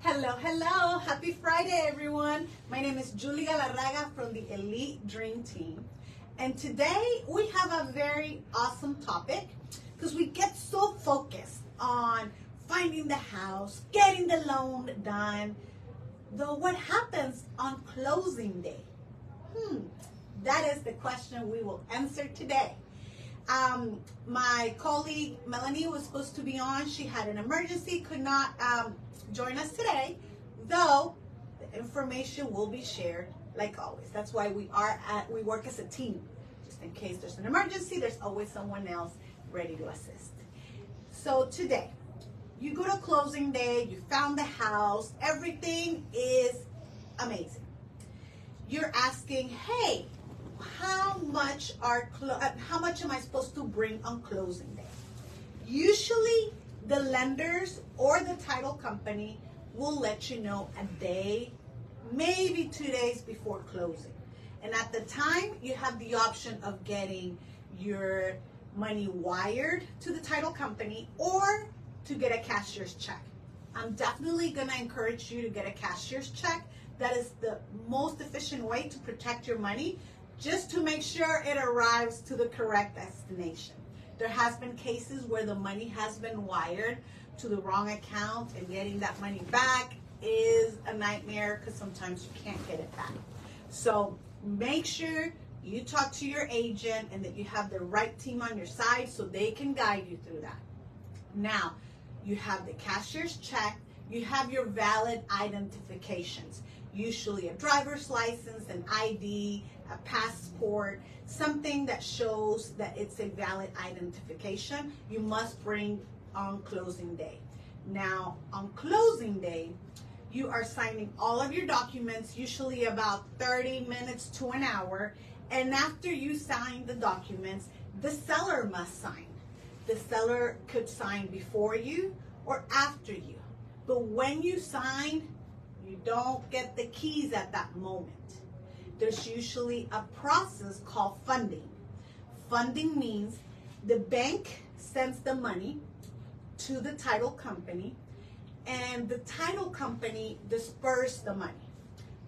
Hello, hello. Happy Friday, everyone. My name is Julie Galarraga from the Elite Dream Team. And today we have a very awesome topic because we get so focused on finding the house, getting the loan done. Though what happens on closing day? That is the question we will answer today. My colleague Melanie was supposed to be on. She had an emergency, could not join us today, though the information will be shared like always. That's why we work as a team. Just in case there's an emergency, there's always someone else ready to assist. So today, you go to closing day, you found the house, everything is amazing. You're asking, hey, how much am I supposed to bring on closing day? Usually the lenders or the title company will let you know a day, maybe 2 days before closing. And at the time, you have the option of getting your money wired to the title company or to get a cashier's check. I'm definitely gonna encourage you to get a cashier's check. That is the most efficient way to protect your money, just to make sure it arrives to the correct destination. There has been cases where the money has been wired to the wrong account, and getting that money back is a nightmare because sometimes you can't get it back. So make sure you talk to your agent and that you have the right team on your side so they can guide you through that. Now, you have the cashier's check, you have your valid identifications, usually a driver's license, an ID, a passport, something that shows that it's a valid identification. You must bring on closing day. Now, on closing day, you are signing all of your documents, usually about 30 minutes to an hour, and after you sign the documents, the seller must sign. The seller could sign before you or after you. But when you sign, you don't get the keys at that moment. There's usually a process called funding. Funding means the bank sends the money to the title company, and the title company disperses the money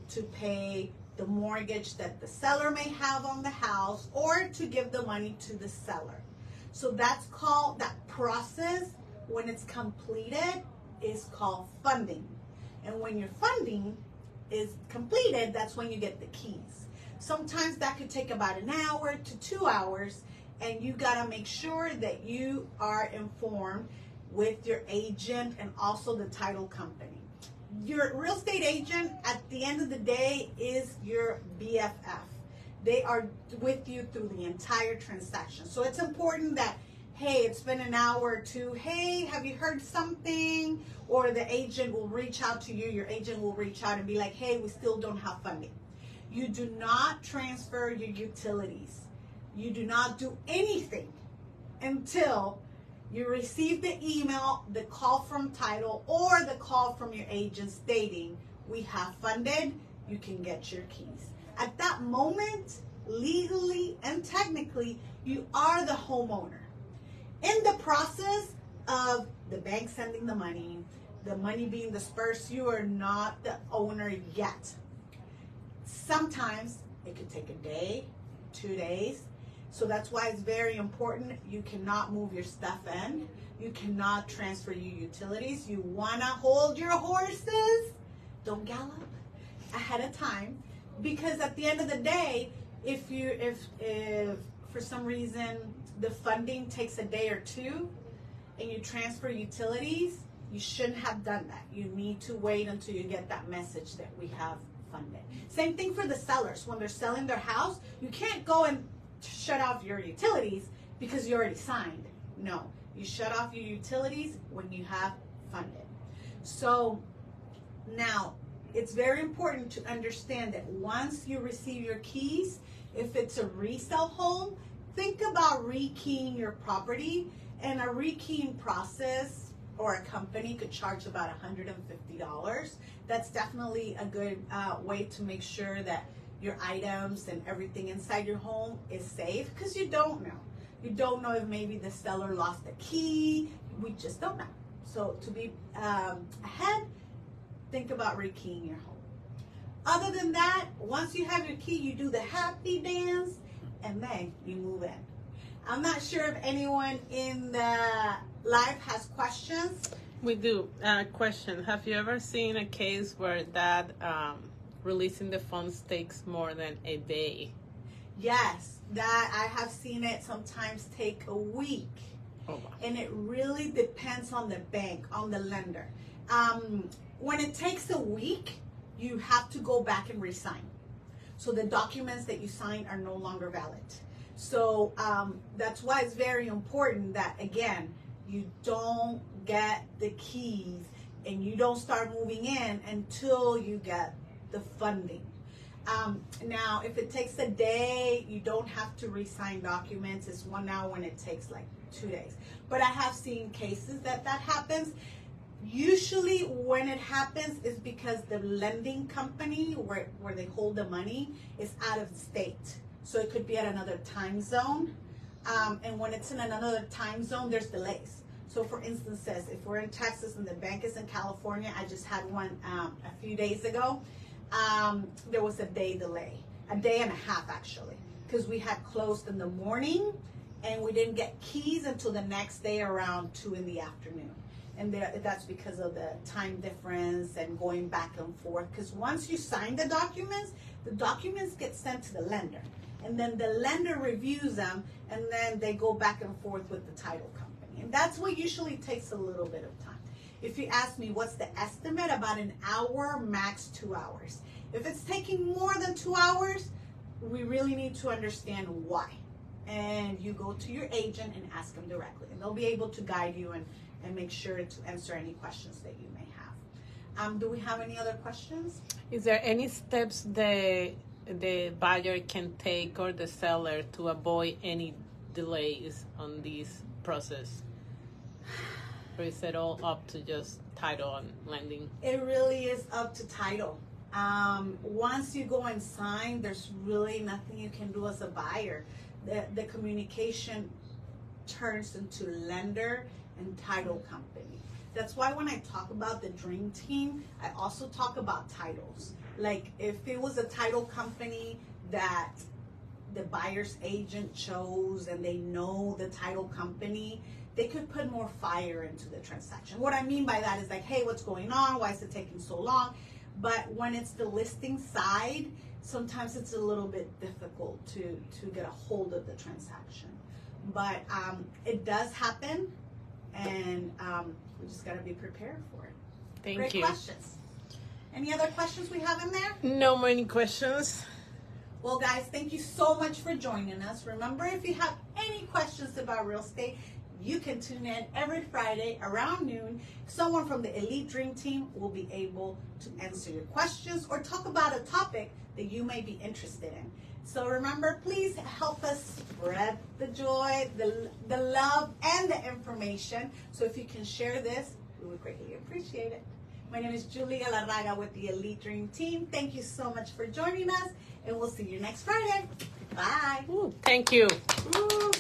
to pay the mortgage that the seller may have on the house or to give the money to the seller. So that's called, that process, when it's completed, is called funding. And when your funding is completed, that's when you get the keys. Sometimes that could take about an hour to 2 hours, and you gotta make sure that you are informed with your agent and also the title company. Your real estate agent, at the end of the day, is your BFF. They are with you through the entire transaction. So it's important that, hey, it's been an hour or two. Hey, have you heard something? Or the agent will reach out to you. Your agent will reach out and be like, hey, we still don't have funding. You do not transfer your utilities. You do not do anything until you receive the email, the call from title, or the call from your agent stating, we have funded, you can get your keys. At that moment, legally and technically, you are the homeowner. In the process of the bank sending the money being dispersed, you are not the owner yet. Sometimes it could take a day, 2 days. So that's why it's very important. You cannot move your stuff in. You cannot transfer your utilities. You wanna hold your horses. Don't gallop ahead of time, because at the end of the day, if for some reason the funding takes a day or two and you transfer utilities, you shouldn't have done that. You need to wait until you get that message that we have funded. Same thing for the sellers. When they're selling their house, you can't go and shut off your utilities because you already signed. No, you shut off your utilities when you have funded. So now, it's very important to understand that once you receive your keys, if it's a resale home, think about rekeying your property, and a rekeying process or a company could charge about $150. That's definitely a good way to make sure that your items and everything inside your home is safe, because you don't know. You don't know if maybe the seller lost the key. We just don't know. So to be ahead, think about rekeying your home. Other than that, once you have your key, you do the happy dance, and then you move in. I'm not sure if anyone in the live has questions. We do. Question. Have you ever seen a case where that releasing the funds takes more than a day? Yes, that I have seen it sometimes take a week. Oh, wow. And it really depends on the bank, on the lender. When it takes a week, you have to go back and re-sign. So the documents that you sign are no longer valid. So that's why it's very important that, again, you don't get the keys and you don't start moving in until you get the funding. Now, if it takes a day, you don't have to re-sign documents. It's 1 hour when it takes like 2 days. But I have seen cases that happens. Usually when it happens is because the lending company where they hold the money is out of state. So it could be at another time zone. And when it's in another time zone, there's delays. So for instance, if we're in Texas and the bank is in California, I just had one a few days ago. There was a day delay, a day and a half actually, because we had closed in the morning and we didn't get keys until the next day around 2 in the afternoon. And that's because of the time difference and going back and forth. Because once you sign the documents get sent to the lender. And then the lender reviews them, and then they go back and forth with the title company. And that's what usually takes a little bit of time. If you ask me what's the estimate, about an hour, max 2 hours. If it's taking more than 2 hours, we really need to understand why. And you go to your agent and ask them directly. And they'll be able to guide you and make sure to answer any questions that you may have. Do we have any other questions? Is there any steps the buyer can take or the seller to avoid any delays on this process? Or is it all up to just title and lending? It really is up to title. Once you go and sign, there's really nothing you can do as a buyer. The communication turns into lender and title company. That's why when I talk about the dream team, I also talk about titles. Like if it was a title company that the buyer's agent chose and they know the title company, they could put more fire into the transaction. What I mean by that is like, hey, what's going on? Why is it taking so long? But when it's the listing side, sometimes it's a little bit difficult to get a hold of the transaction. But it does happen, and we just got to be prepared for it. Thank you. Great questions. Any other questions we have in there? No many questions. Well, guys, thank you so much for joining us. Remember, if you have any questions about real estate, you can tune in every Friday around noon. Someone from the Elite Dream Team will be able to answer your questions or talk about a topic that you may be interested in. So remember, please help us spread the joy, the love, and the information. So if you can share this, we would greatly appreciate it. My name is Julia Larraga with the Elite Dream Team. Thank you so much for joining us, and we'll see you next Friday. Bye. Ooh, thank you. Ooh.